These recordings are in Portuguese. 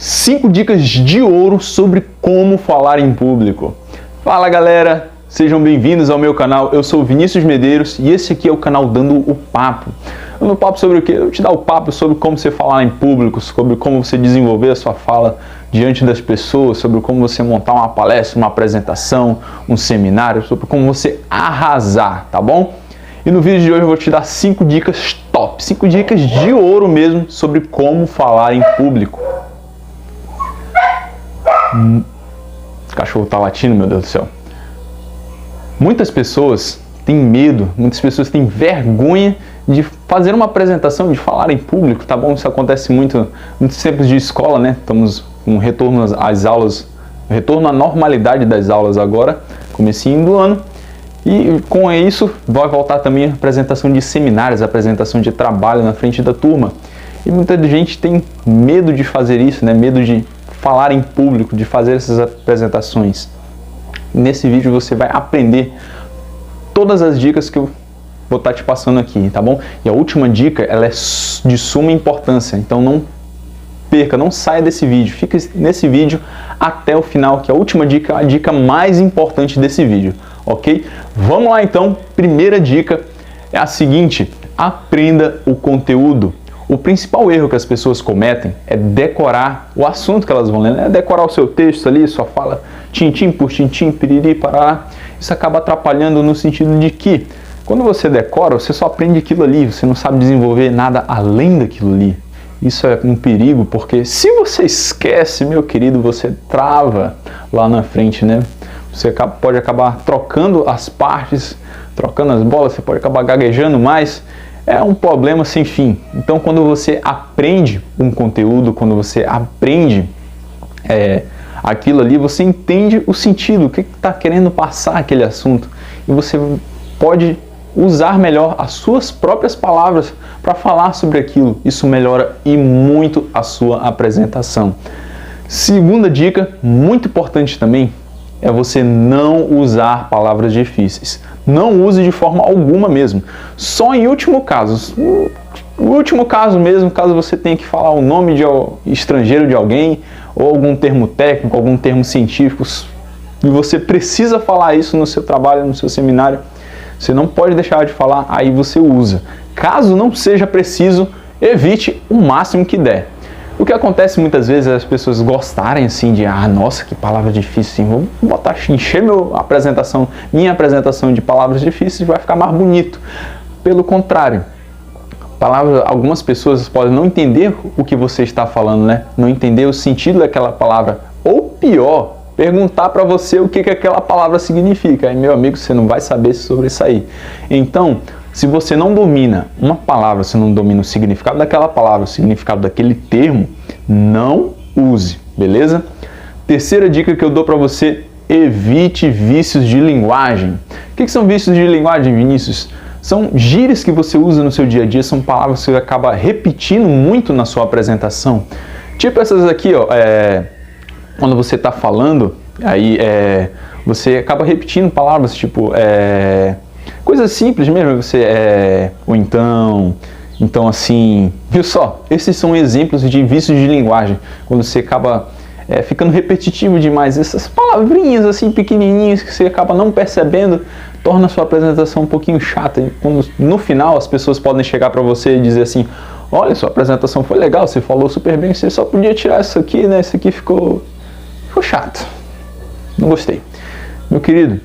5 dicas de ouro sobre como falar em público. Fala galera, sejam bem-vindos ao meu canal. Eu sou Vinícius Medeiros e esse aqui é o canal Dando o Papo. Dando o papo sobre o quê? Eu te dar o papo sobre como você falar em público, sobre como você desenvolver a sua fala diante das pessoas, sobre como você montar uma palestra, uma apresentação, um seminário, sobre como você arrasar, tá bom? E no vídeo de hoje eu vou te dar 5 dicas top, 5 dicas de ouro mesmo sobre como falar em público. O cachorro tá latindo, meu Deus do céu. Muitas pessoas têm medo, muitas pessoas têm vergonha de fazer uma apresentação, de falar em público, tá bom? Isso acontece muito, muitos tempos de escola, né? Estamos com retorno às aulas, retorno à normalidade das aulas agora, comecinho do ano. E com isso vai voltar também a apresentação de seminários, a apresentação de trabalho na frente da turma. E muita gente tem medo de fazer isso, né? Medo de falar em público, de fazer essas apresentações. Nesse vídeo você vai aprender todas as dicas que eu vou estar te passando aqui, tá bom? E a última dica, ela é de suma importância, então não perca, não saia desse vídeo, fica nesse vídeo até o final, que a última dica é a dica mais importante desse vídeo, ok? Vamos lá então, primeira dica é a seguinte: aprenda o conteúdo. O principal erro que as pessoas cometem é decorar o assunto que elas vão ler, né? Decorar o seu texto ali, sua fala, tintim por tintim, piriri, parará. Isso acaba atrapalhando no sentido de que, quando você decora, você só aprende aquilo ali, você não sabe desenvolver nada além daquilo ali. Isso é um perigo, porque se você esquece, meu querido, você trava lá na frente, né? Você pode acabar trocando as partes, trocando as bolas, você pode acabar gaguejando mais. É um problema sem fim. Então, quando você aprende um conteúdo, quando você aprende aquilo ali, você entende o sentido, o que está querendo passar aquele assunto. E você pode usar melhor as suas próprias palavras para falar sobre aquilo. Isso melhora e muito a sua apresentação. Segunda dica, muito importante também, é você não usar palavras difíceis. Não use de forma alguma mesmo. Só em último caso. No último caso mesmo, caso você tenha que falar o nome de estrangeiro de alguém, ou algum termo técnico, algum termo científico, e você precisa falar isso no seu trabalho, no seu seminário, você não pode deixar de falar, aí você usa. Caso não seja preciso, evite o máximo que der. O que acontece muitas vezes é as pessoas gostarem assim de, nossa, que palavra difícil, assim, vou botar, encher minha apresentação de palavras difíceis, vai ficar mais bonito. Pelo contrário, algumas pessoas podem não entender o que você está falando, né? Não entender o sentido daquela palavra, ou pior, perguntar para você o que aquela palavra significa. Aí, meu amigo, você não vai saber se sobressair. Então, se você não domina uma palavra, se não domina o significado daquela palavra, o significado daquele termo, não use, beleza? Terceira dica que eu dou para você: evite vícios de linguagem. O que são vícios de linguagem, Vinícius? São gírias que você usa no seu dia a dia, são palavras que você acaba repetindo muito na sua apresentação. Tipo essas aqui, ó, quando você está falando, aí você acaba repetindo palavras tipo... coisas simples mesmo, ou então assim, viu só? Esses são exemplos de vícios de linguagem, quando você acaba ficando repetitivo demais, essas palavrinhas assim pequenininhas que você acaba não percebendo, torna a sua apresentação um pouquinho chata. E quando, no final, as pessoas podem chegar para você e dizer assim: olha, sua apresentação foi legal, você falou super bem, você só podia tirar isso aqui, né? Isso aqui ficou chato, não gostei. Meu querido,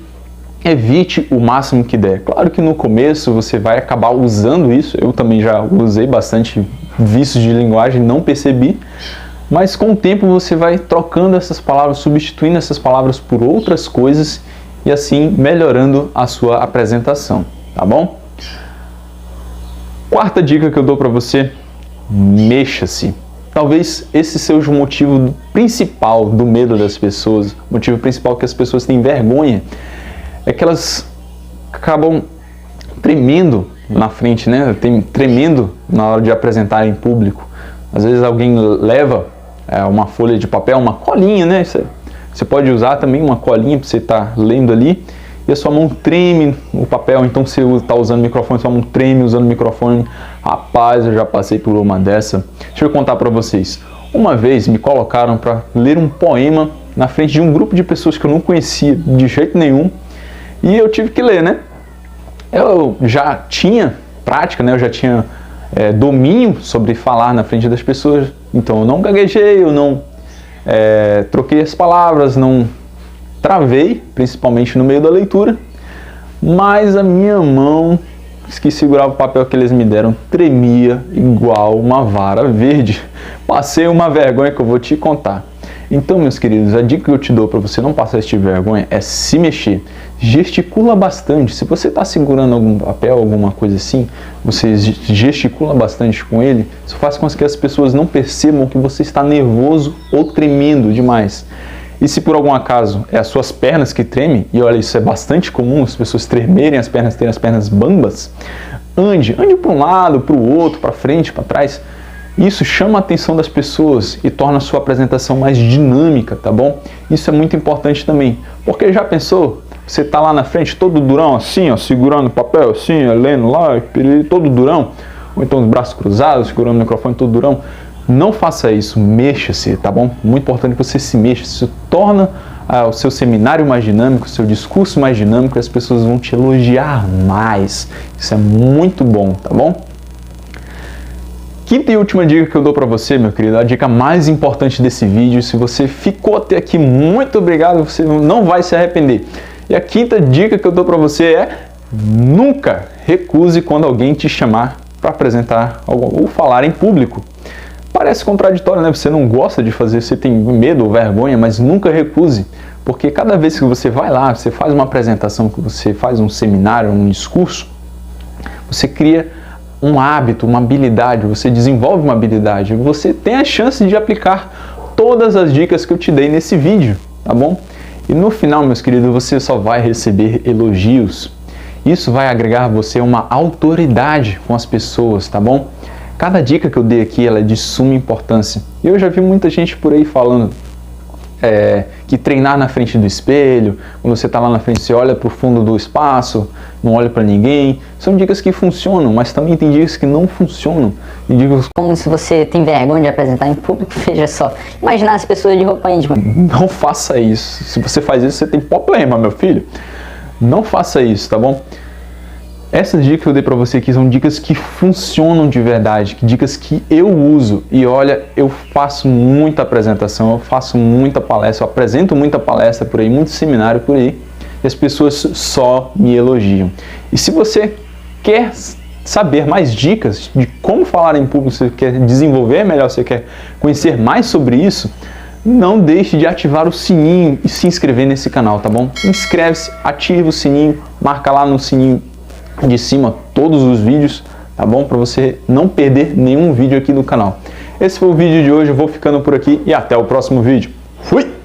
evite o máximo que der. Claro que no começo você vai acabar usando isso, eu também já usei bastante vícios de linguagem, não percebi, mas com o tempo você vai trocando essas palavras, substituindo essas palavras por outras coisas e assim melhorando a sua apresentação, tá bom? Quarta dica que eu dou para você: mexa-se. Talvez esse seja o motivo principal do medo das pessoas, o motivo principal que as pessoas têm vergonha, é que elas acabam tremendo na frente, né? Tremendo na hora de apresentar em público. Às vezes alguém leva uma folha de papel, uma colinha, né? Você pode usar também uma colinha para você estar lendo ali, e a sua mão treme no papel, então você está usando o microfone, sua mão treme usando o microfone. Rapaz, eu já passei por uma dessa. Deixa eu contar para vocês. Uma vez me colocaram para ler um poema na frente de um grupo de pessoas que eu não conhecia de jeito nenhum, e eu tive que ler, né? Eu já tinha prática, né? Eu já tinha domínio sobre falar na frente das pessoas, então eu não gaguejei, eu não troquei as palavras, não travei, principalmente no meio da leitura, mas a minha mão que segurava o papel que eles me deram tremia igual uma vara verde. Passei uma vergonha que eu vou te contar. Então, meus queridos, a dica que eu te dou para você não passar esse tipo de vergonha é se mexer. Gesticula bastante. Se você está segurando algum papel, alguma coisa assim, você gesticula bastante com ele, isso faz com que as pessoas não percebam que você está nervoso ou tremendo demais. E se por algum acaso é as suas pernas que tremem, e olha, isso é bastante comum, as pessoas tremerem as pernas, terem as pernas bambas, ande para um lado, para o outro, para frente, para trás. Isso chama a atenção das pessoas e torna a sua apresentação mais dinâmica, tá bom? Isso é muito importante também, porque já pensou, você tá lá na frente todo durão assim, ó, segurando o papel assim, lendo lá, todo durão, ou então os braços cruzados, segurando o microfone todo durão. Não faça isso, mexa-se, tá bom? Muito importante que você se mexa, isso torna o seu seminário mais dinâmico, o seu discurso mais dinâmico, e as pessoas vão te elogiar mais. Isso é muito bom, tá bom? Quinta e última dica que eu dou para você, meu querido, a dica mais importante desse vídeo. Se você ficou até aqui, muito obrigado, você não vai se arrepender. E a quinta dica que eu dou para você é: nunca recuse quando alguém te chamar para apresentar ou falar em público. Parece contraditório, né? Você não gosta de fazer, você tem medo ou vergonha, mas nunca recuse, porque cada vez que você vai lá, você faz uma apresentação, que você faz um seminário, um discurso, você cria um hábito, uma habilidade, você desenvolve uma habilidade, você tem a chance de aplicar todas as dicas que eu te dei nesse vídeo, tá bom? E no final, meus queridos, você só vai receber elogios. Isso vai agregar você uma autoridade com as pessoas, tá bom? Cada dica que eu dei aqui, ela é de suma importância. E eu já vi muita gente por aí falando que treinar na frente do espelho, quando você está lá na frente, você olha para o fundo do espaço, não olha para ninguém. São dicas que funcionam, mas também tem dicas que não funcionam. E dicas... Como se você tem vergonha de apresentar em público, veja só. Imaginar as pessoas de roupa íntima. Não faça isso. Se você faz isso, você tem problema, meu filho. Não faça isso, tá bom? Essas dicas que eu dei pra você aqui são dicas que funcionam de verdade, dicas que eu uso. E olha, eu faço muita apresentação, eu faço muita palestra, eu apresento muita palestra por aí, muito seminário por aí, e as pessoas só me elogiam. E se você quer saber mais dicas de como falar em público, você quer desenvolver melhor, você quer conhecer mais sobre isso, não deixe de ativar o sininho e se inscrever nesse canal, tá bom? Inscreve-se, ativa o sininho, marca lá no sininho de cima todos os vídeos, tá bom? Para você não perder nenhum vídeo aqui do canal. Esse foi o vídeo de hoje, eu vou ficando por aqui e até o próximo vídeo. Fui!